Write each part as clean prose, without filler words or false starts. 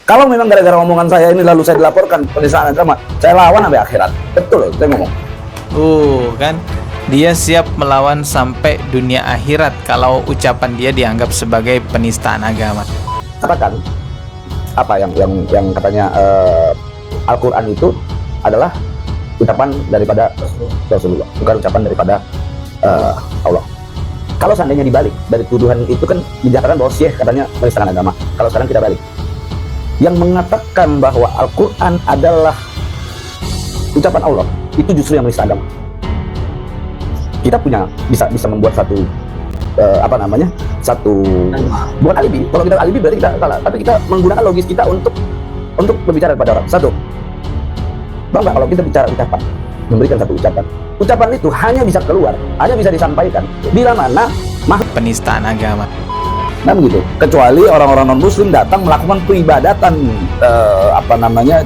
Kalau memang gara-gara omongan saya ini lalu saya dilaporkan penistaan agama, saya lawan sampai akhirat. Betul loh, saya ngomong. Kan dia siap melawan sampai dunia akhirat kalau ucapan dia dianggap sebagai penistaan agama. Katakan apa yang katanya Al-Quran itu adalah ucapan daripada Rasulullah, bukan ucapan daripada Allah. Kalau seandainya dibalik dari tuduhan itu kan dinyatakan bahwa Syekh katanya penistaan agama. Kalau sekarang kita balik, yang mengatakan bahwa Al-Quran adalah ucapan Allah itu justru yang menista agama. Kita punya bisa membuat satu bukan alibi. Kalau kita alibi berarti kita salah, tapi kita menggunakan logis kita untuk berbicara kepada orang. Satu, bang, kalau kita bicara ucapan, memberikan satu ucapan itu hanya bisa keluar, hanya bisa disampaikan bila mana Penistaan agama. Nah begitu, kecuali orang-orang non-muslim datang melakukan peribadatan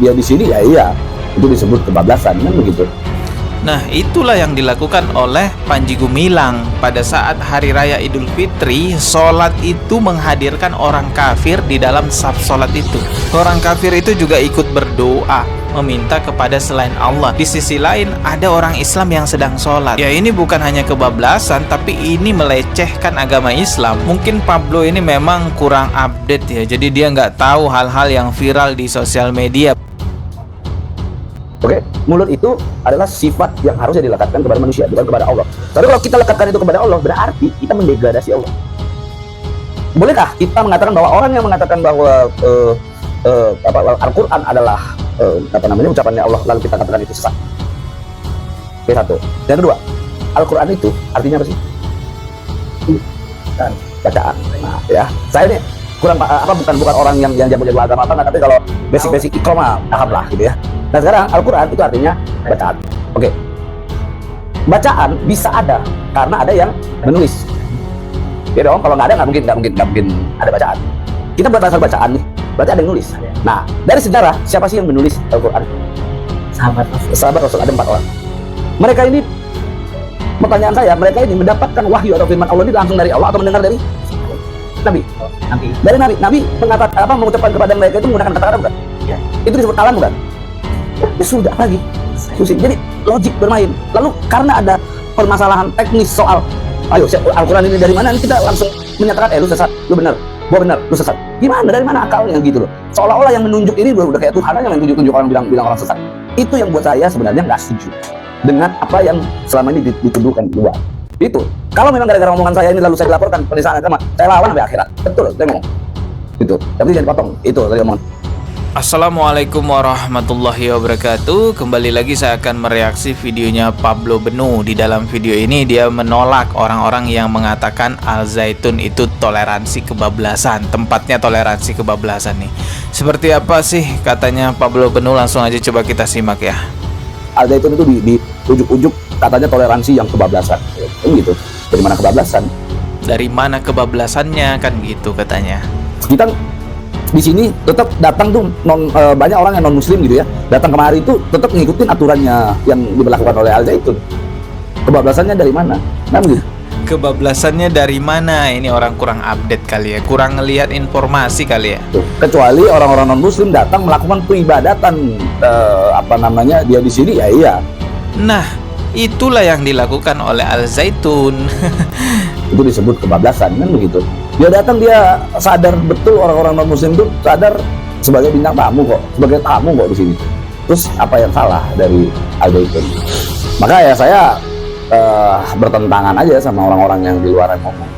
dia di sini, ya iya, itu disebut kebablasan, kan begitu. Nah, itulah yang dilakukan oleh Panji Gumilang pada saat Hari Raya Idul Fitri. Sholat itu menghadirkan orang kafir di dalam saf sholat itu. Orang kafir itu juga ikut berdoa, meminta kepada selain Allah. Di sisi lain, ada orang Islam yang sedang sholat. Ya, ini bukan hanya kebablasan, tapi ini melecehkan agama Islam. Mungkin Pablo ini memang kurang update ya, jadi dia nggak tahu hal-hal yang viral di sosial media. Oke, mulut itu adalah sifat yang harusnya dilekatkan kepada manusia, bukan kepada Allah. Tapi kalau kita lekatkan itu kepada Allah, berarti kita mendegradasi Allah. Bolehkah kita mengatakan bahwa orang yang mengatakan bahwa Al-Quran adalah ucapannya Allah, lalu kita katakan itu sesat? Oke, satu. Yang kedua, Al-Quran itu artinya apa sih? Bacaan. Nah, ya, saya ini kurang bukan orang yang jago-jago agama tapi kalau basic ikro mah paham lah gitu ya. Nah sekarang Al-Quran itu artinya bacaan. Oke, bacaan bisa ada karena ada yang menulis. Ya dong, kalau nggak ada nggak mungkin ada bacaan. Kita buat asal bacaan nih, berarti ada yang nulis. Nah dari sejarah siapa sih yang menulis Al-Quran? Sahabat Rasul ada 4 orang. Mereka ini, pertanyaan saya, mereka ini mendapatkan wahyu atau firman Allah ini langsung dari Allah atau mendengar dari Nabi? Dari Nabi mengatakan mengucapkan kepada mereka itu menggunakan kata-kata bukan? Ya. Itu disebut kalam bukan? Ya sudah lagi. Jadi logik bermain. Lalu karena ada permasalahan teknis soal Al-Quran ini dari mana, kita langsung menyatakan lu sesat, lu benar, gua benar, lu sesat. Gimana, dari mana akalnya gitu loh? Seolah-olah yang menunjuk ini udah kayak Tuhan aja yang menunjuk orang bilang orang sesat. Itu yang buat saya sebenarnya nggak setuju dengan apa yang selama ini dituduhkan luar. Itu kalau memang gara-gara omongan saya ini lalu saya dilaporkan penistaan agama, saya lawan sampai akhirat. Betul loh, saya ngomong itu, tapi jangan dipotong. Itu tadi omongan. Assalamualaikum warahmatullahi wabarakatuh. Kembali lagi saya akan mereaksi videonya Pablo Benu. Di dalam video ini dia menolak orang-orang yang mengatakan Al-Zaitun itu toleransi kebablasan. Tempatnya toleransi kebablasan nih. Seperti apa sih katanya Pablo Benu? Langsung aja coba kita simak ya. Al-Zaitun itu di ujuk-ujuk katanya toleransi yang kebablasan. Gitu. Dari mana kebablasan? Dari mana kebablasannya kan gitu katanya. Kita di sini tetap datang tuh banyak orang yang non muslim gitu ya, datang kemari itu tetap ngikutin aturannya yang diberlakukan oleh Al-Zaitun. Kebablasannya dari mana? Nah begitu. Kebablasannya dari mana? Ini orang kurang update kali ya, kurang ngelihat informasi kali ya. Tuh. Kecuali orang-orang non muslim datang melakukan peribadatan dia di sini, ya iya. Nah itulah yang dilakukan oleh Al-Zaitun. Itu disebut kebablasan, kan begitu. Dia datang, dia sadar betul orang-orang non muslim itu sadar sebagai bintang tamu kok, sebagai tamu kok di sini. Terus apa yang salah dari Al-Zaitun? Maka ya saya bertentangan aja sama orang-orang yang di luar ngomong.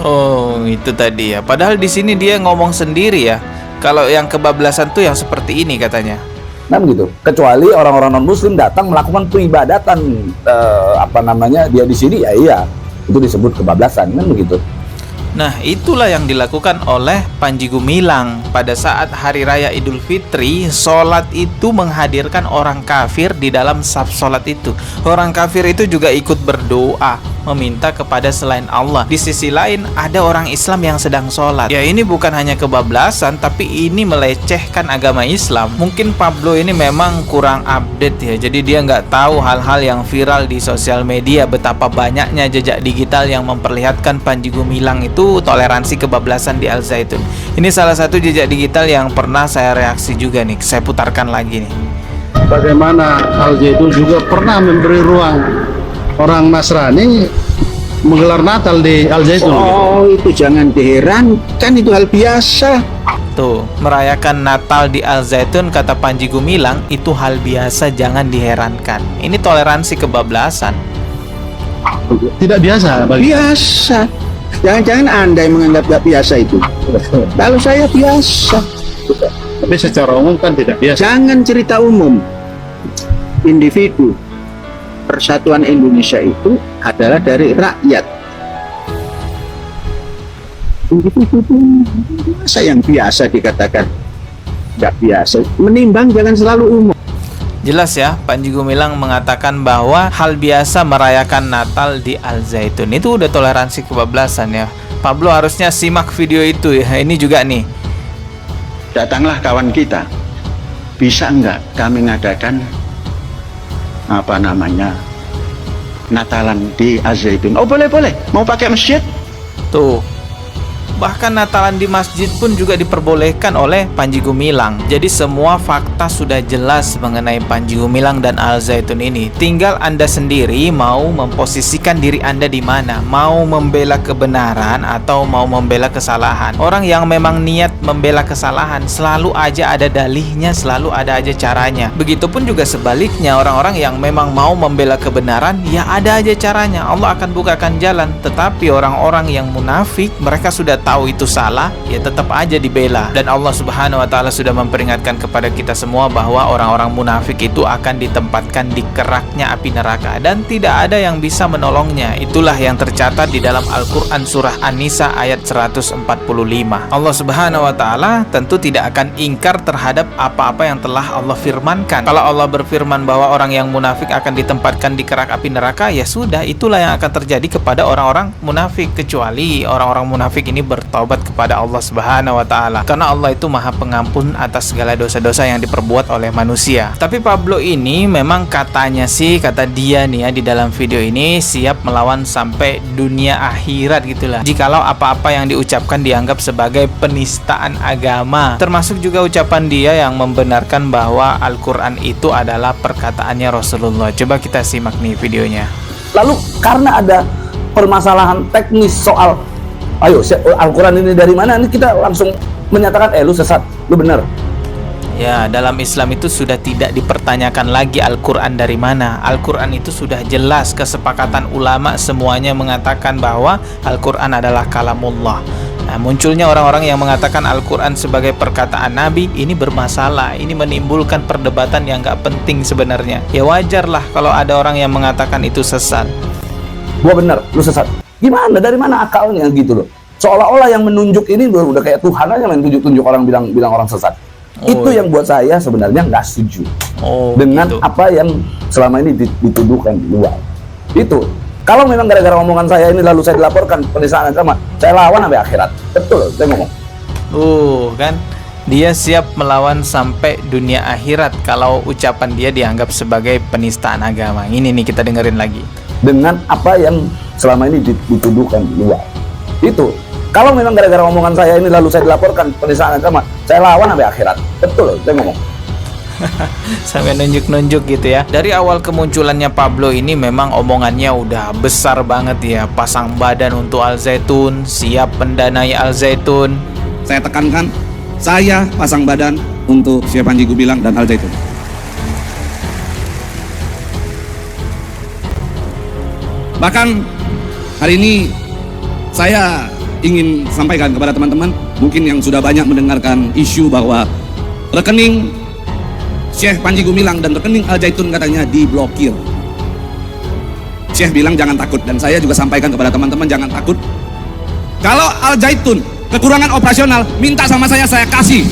Oh itu tadi ya. Padahal di sini dia ngomong sendiri ya. Kalau yang kebablasan tuh yang seperti ini katanya. Nah begitu. Kecuali orang-orang non muslim datang melakukan peribadatan dia di sini, ya iya. Itu disebut kebablasan, kan begitu. Nah itulah yang dilakukan oleh Panji Gumilang pada saat Hari Raya Idul Fitri. Sholat itu menghadirkan orang kafir di dalam saf sholat itu. Orang kafir itu juga ikut berdoa, meminta kepada selain Allah. Di sisi lain ada orang Islam yang sedang sholat. Ya ini bukan hanya kebablasan, tapi ini melecehkan agama Islam. Mungkin Pablo ini memang kurang update ya, jadi dia nggak tahu hal-hal yang viral di sosial media. Betapa banyaknya jejak digital yang memperlihatkan Panji Gumilang itu itu toleransi kebablasan di Al Zaitun. Ini salah satu jejak digital yang pernah saya reaksi juga nih. Saya putarkan lagi nih. Bagaimana Al Zaitun juga pernah memberi ruang orang Nasrani menggelar Natal di Al Zaitun. Oh, itu jangan diherankan, itu hal biasa. Tuh, merayakan Natal di Al Zaitun, kata Panji Gumilang, itu hal biasa, jangan diherankan. Ini toleransi kebablasan. Tidak biasa bagi Biasa. Jangan-jangan Anda yang menganggap gak biasa itu. Kalau saya biasa. tapi secara umum kan tidak biasa. Jangan cerita umum. Individu. Persatuan Indonesia itu adalah dari rakyat. Individu itu masa yang biasa dikatakan gak biasa. Menimbang jangan selalu umum. Jelas ya, Panji Gumilang mengatakan bahwa hal biasa merayakan Natal di Al Zaitun. Itu udah toleransi kebablasan ya. Pablo harusnya simak video itu ya. Ini juga nih. Datanglah kawan kita. Bisa enggak kami ngadakan Natalan di Al Zaitun? Oh, boleh. Mau pakai masjid? Tuh. Bahkan Natalan di masjid pun juga diperbolehkan oleh Panji Gumilang. Jadi semua fakta sudah jelas mengenai Panji Gumilang dan Al Zaitun ini. Tinggal Anda sendiri mau memposisikan diri Anda di mana. Mau membela kebenaran atau mau membela kesalahan. Orang yang memang niat membela kesalahan selalu aja ada dalihnya, selalu ada aja caranya. Begitupun juga sebaliknya, orang-orang yang memang mau membela kebenaran, ya ada aja caranya. Allah akan bukakan jalan. Tetapi orang-orang yang munafik, mereka sudah tahu itu salah, ya tetap aja dibela. Dan Allah Subhanahu wa taala sudah memperingatkan kepada kita semua bahwa orang-orang munafik itu akan ditempatkan di keraknya api neraka dan tidak ada yang bisa menolongnya. Itulah yang tercatat di dalam Al-Qur'an surah An-Nisa ayat 145. Allah Subhanahu wa taala tentu tidak akan ingkar terhadap apa-apa yang telah Allah firmankan. Kalau Allah berfirman bahwa orang yang munafik akan ditempatkan di kerak api neraka, ya sudah, itulah yang akan terjadi kepada orang-orang munafik, kecuali orang-orang munafik ini bertobat kepada Allah Subhanahu wa taala. Karena Allah itu Maha Pengampun atas segala dosa-dosa yang diperbuat oleh manusia. Tapi Pablo ini memang katanya sih, kata dia nih ya di dalam video ini, siap melawan sampai dunia akhirat gitulah. Jikalau apa-apa yang diucapkan dianggap sebagai penistaan agama. Termasuk juga ucapan dia yang membenarkan bahwa Al-Qur'an itu adalah perkataannya Rasulullah. Coba kita simak nih videonya. Lalu karena ada permasalahan teknis soal ayo Al-Quran ini dari mana, ini kita langsung menyatakan lu sesat, lu benar. Ya, dalam Islam itu sudah tidak dipertanyakan lagi Al-Quran dari mana. Al-Quran itu sudah jelas, kesepakatan ulama semuanya mengatakan bahwa Al-Quran adalah kalamullah. Nah, munculnya orang-orang yang mengatakan Al-Quran sebagai perkataan Nabi, ini bermasalah. Ini menimbulkan perdebatan yang gak penting sebenarnya. Ya wajarlah kalau ada orang yang mengatakan itu sesat. Gua benar, lu sesat. Gimana? Dari mana akalnya gitu loh? Seolah-olah yang menunjuk ini udah kayak Tuhan aja yang tunjuk-tunjuk orang bilang orang sesat. Itu yang buat saya sebenarnya nggak setuju dengan gitu. apa yang selama ini dituduhkan di luar. Itu kalau memang gara-gara omongan saya ini lalu saya dilaporkan penistaan agama, saya lawan sampai akhirat. Betul, saya ngomong. Kan dia siap melawan sampai dunia akhirat kalau ucapan dia dianggap sebagai penistaan agama. Ini nih kita dengerin lagi. Dengan apa yang selama ini dituduhkan di luar. Itu kalau memang gara-gara omongan saya ini lalu saya dilaporkan penistaan agama, saya lawan sampai akhirat. Betul, saya ngomong. Sampai nunjuk-nunjuk gitu ya. Dari awal kemunculannya Pablo ini memang omongannya udah besar banget ya. Pasang badan untuk Al Zaitun, siap mendanai Al Zaitun. Saya tekankan, saya pasang badan untuk Syekh Panji Gumilang dan Al Zaitun. Bahkan hari ini saya ingin sampaikan kepada teman-teman mungkin yang sudah banyak mendengarkan isu bahwa rekening Syekh Panji Gumilang dan rekening Al Zaitun katanya diblokir. Syekh bilang jangan takut, dan saya juga sampaikan kepada teman-teman jangan takut. Kalau Al Zaitun kekurangan operasional, minta sama saya kasih.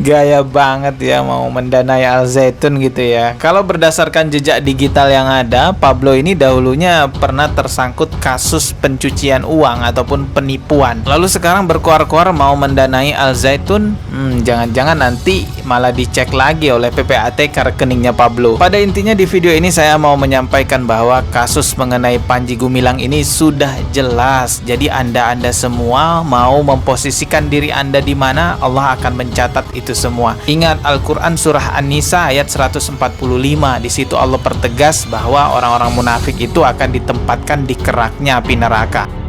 Gaya banget ya mau mendanai Al Zaitun gitu ya. Kalau berdasarkan jejak digital yang ada, Pablo ini dahulunya pernah tersangkut kasus pencucian uang ataupun penipuan. Lalu sekarang berkuar-kuar mau mendanai Al Zaitun. Jangan-jangan nanti malah dicek lagi oleh PPATK rekeningnya Pablo. Pada intinya di video ini saya mau menyampaikan bahwa kasus mengenai Panji Gumilang ini sudah jelas. Jadi Anda semua mau memposisikan diri Anda di mana, Allah akan mencatat itu semua. Ingat Al-Quran surah An-Nisa ayat 145. Di situ Allah pertegas bahwa orang-orang munafik itu akan ditempatkan di keraknya api neraka.